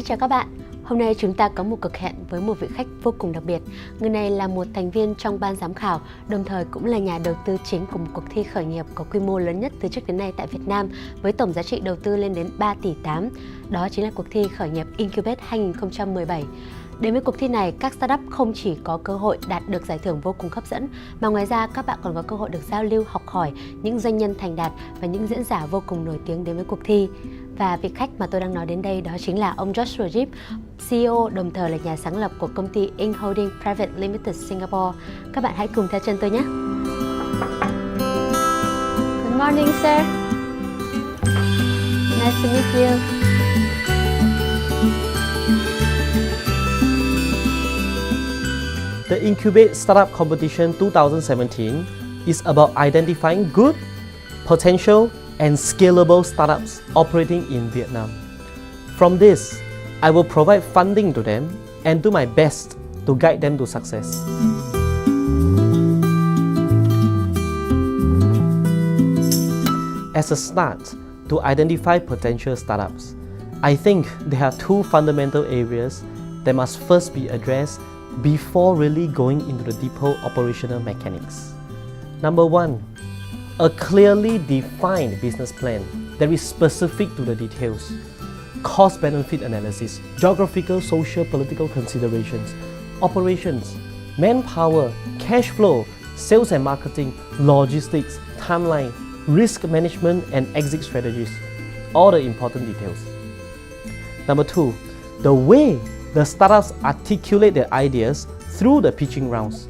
Xin chào các bạn. Hôm nay chúng ta có một cuộc hẹn với một vị khách vô cùng đặc biệt. Người này là một thành viên trong ban giám khảo, đồng thời cũng là nhà đầu tư chính của một cuộc thi khởi nghiệp có quy mô lớn nhất từ trước đến nay tại Việt Nam, với tổng giá trị đầu tư lên đến 3 tỷ 8. Đó chính là cuộc thi khởi nghiệp Eincubate 2017. Đến với cuộc thi này, các startup không chỉ có cơ hội đạt được giải thưởng vô cùng hấp dẫn, mà ngoài ra các bạn còn có cơ hội được giao lưu, học hỏi những doanh nhân thành đạt và những diễn giả vô cùng nổi tiếng đến với cuộc thi. Và vị khách mà tôi đang nói đến đây đó chính là ông Joshua Yip, CEO đồng thời là nhà sáng lập của công ty Einc Holding Private Limited Singapore. Các bạn hãy cùng theo chân tôi nhé. Good morning, sir. Nice to meet you. The Eincubate Startup Competition 2017 is about identifying good, potential, and scalable startups operating in Vietnam. From this, I will provide funding to them and do my best to guide them to success. As a start, to identify potential startups, I think there are two fundamental areas that must first be addressed before really going into the deeper operational mechanics. Number one, a clearly defined business plan that is specific to the details, cost-benefit analysis, geographical, social, political considerations, operations, manpower, cash flow, sales and marketing, logistics, timeline, risk management, and exit strategies, all the important details. Number two, the way the startups articulate their ideas through the pitching rounds,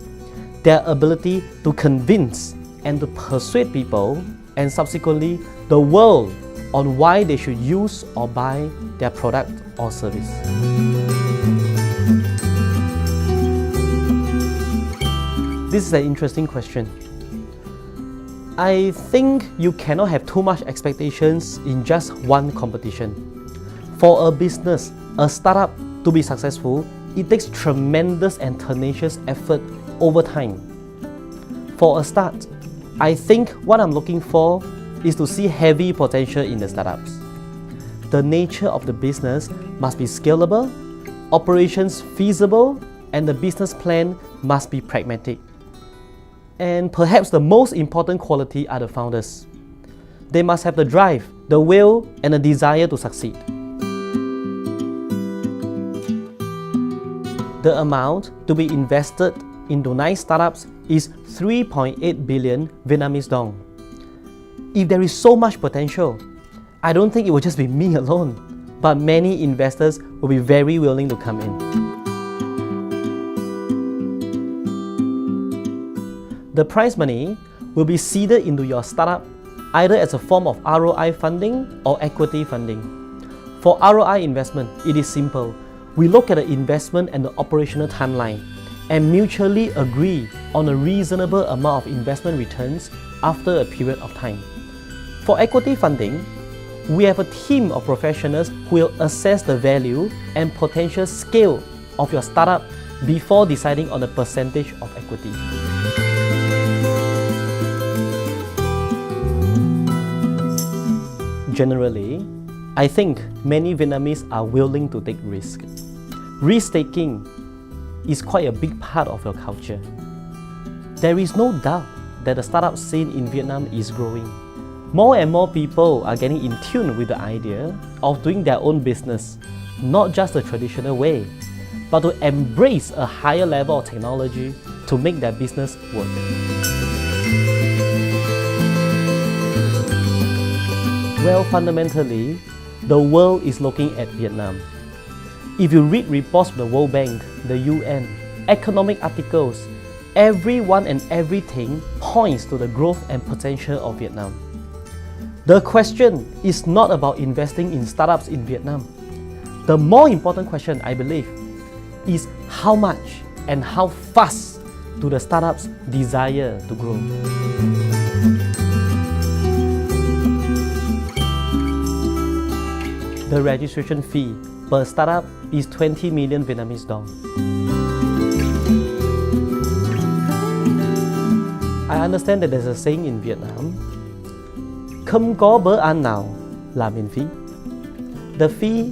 their ability to convince and to persuade people and subsequently the world on why they should use or buy their product or service. This is an interesting question. I think you cannot have too much expectations in just one competition. For a business, a startup, to be successful, it takes tremendous and tenacious effort over time. For a start, I think what I'm looking for is to see heavy potential in the startups. The nature of the business must be scalable, operations feasible, and the business plan must be pragmatic. And perhaps the most important quality are the founders. They must have the drive, the will, and the desire to succeed. The amount to be invested into 9 startups is 3.8 billion Vietnamese dong. If there is so much potential, I don't think it will just be me alone, but many investors will be very willing to come in. The prize money will be seeded into your startup either as a form of ROI funding or equity funding. For ROI investment, it is simple. We look at the investment and the operational timeline and mutually agree on a reasonable amount of investment returns after a period of time. For equity funding, we have a team of professionals who will assess the value and potential scale of your startup before deciding on the percentage of equity. Generally, I think many Vietnamese are willing to take risk. Risk-taking is quite a big part of your culture. There is no doubt that the startup scene in Vietnam is growing. More and more people are getting in tune with the idea of doing their own business, not just the traditional way, but to embrace a higher level of technology to make their business work. Well, fundamentally, the world is looking at Vietnam. If you read reports from the World Bank, the UN, economic articles, everyone and everything points to the growth and potential of Vietnam. The question is not about investing in startups in Vietnam. The more important question, I believe, is how much and how fast do the startups desire to grow. The registration fee per startup is 20 million Vietnamese dong. I understand that there's a saying in Vietnam, không có bữa ăn nào là miễn phí. The fee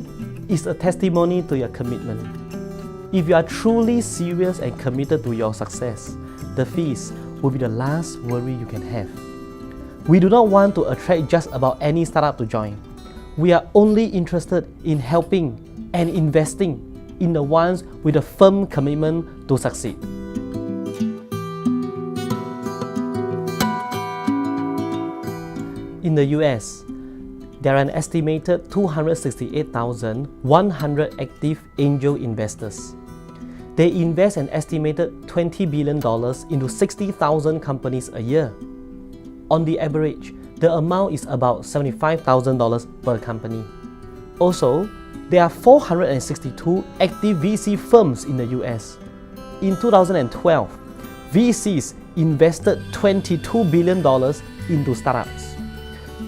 is a testimony to your commitment. If you are truly serious and committed to your success, the fees will be the last worry you can have. We do not want to attract just about any startup to join. We are only interested in helping and investing in the ones with a firm commitment to succeed. In the US, there are an estimated 268,100 active angel investors. They invest an estimated $20 billion into 60,000 companies a year. On the average, the amount is about $75,000 per company. Also, there are 462 active VC firms in the US. In 2012, VCs invested $22 billion into startups.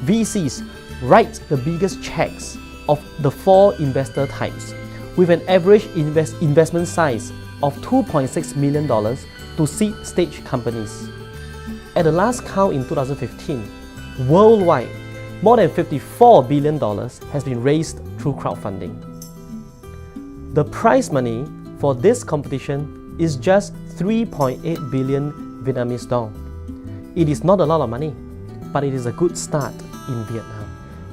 VCs write the biggest checks of the 4 investor types, with an average investment size of $2.6 million to seed stage companies. At the last count in 2015, worldwide, more than $54 billion has been raised through crowdfunding. The prize money for this competition is just 3.8 billion Vietnamese dong. It is not a lot of money, but it is a good start in Vietnam.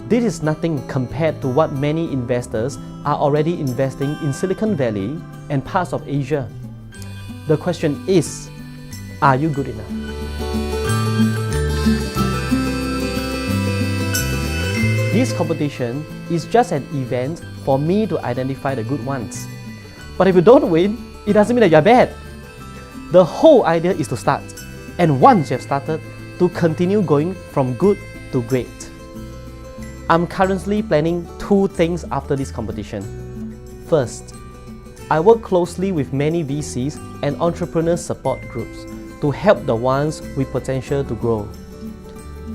This is nothing compared to what many investors are already investing in Silicon Valley and parts of Asia. The question is, are you good enough? This competition is just an event for me to identify the good ones. But if you don't win, it doesn't mean that you're bad. The whole idea is to start, and once you have started, to continue going from good to great. I'm currently planning 2 things after this competition. First, I work closely with many VCs and entrepreneur support groups to help the ones with potential to grow.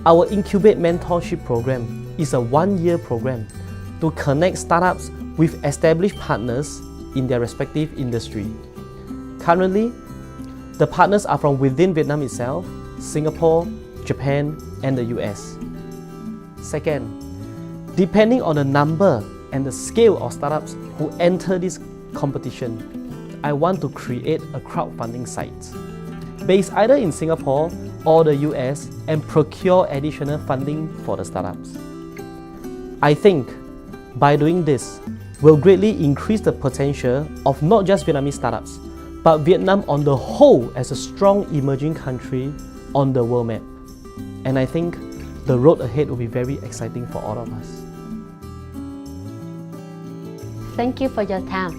Our Eincubate mentorship program is a 1-year program to connect startups with established partners in their respective industry. Currently, the partners are from within Vietnam itself, Singapore, Japan, and the US. Second, depending on the number and the scale of startups who enter this competition, I want to create a crowdfunding site based either in Singapore or the US and procure additional funding for the startups. I think by doing this will greatly increase the potential of not just Vietnamese startups, but Vietnam on the whole as a strong emerging country on the world map. And I think the road ahead will be very exciting for all of us. Thank you for your time.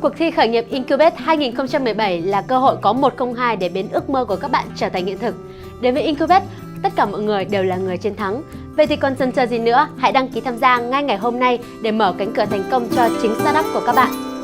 Cuộc thi khởi nghiệp Eincubate 2017 là cơ hội có 102 để biến ước mơ của các bạn trở thành hiện thực. Đến với Eincubate, tất cả mọi người đều là người chiến thắng. Vậy thì còn chần chờ gì nữa, hãy đăng ký tham gia ngay ngày hôm nay để mở cánh cửa thành công cho chính startup của các bạn.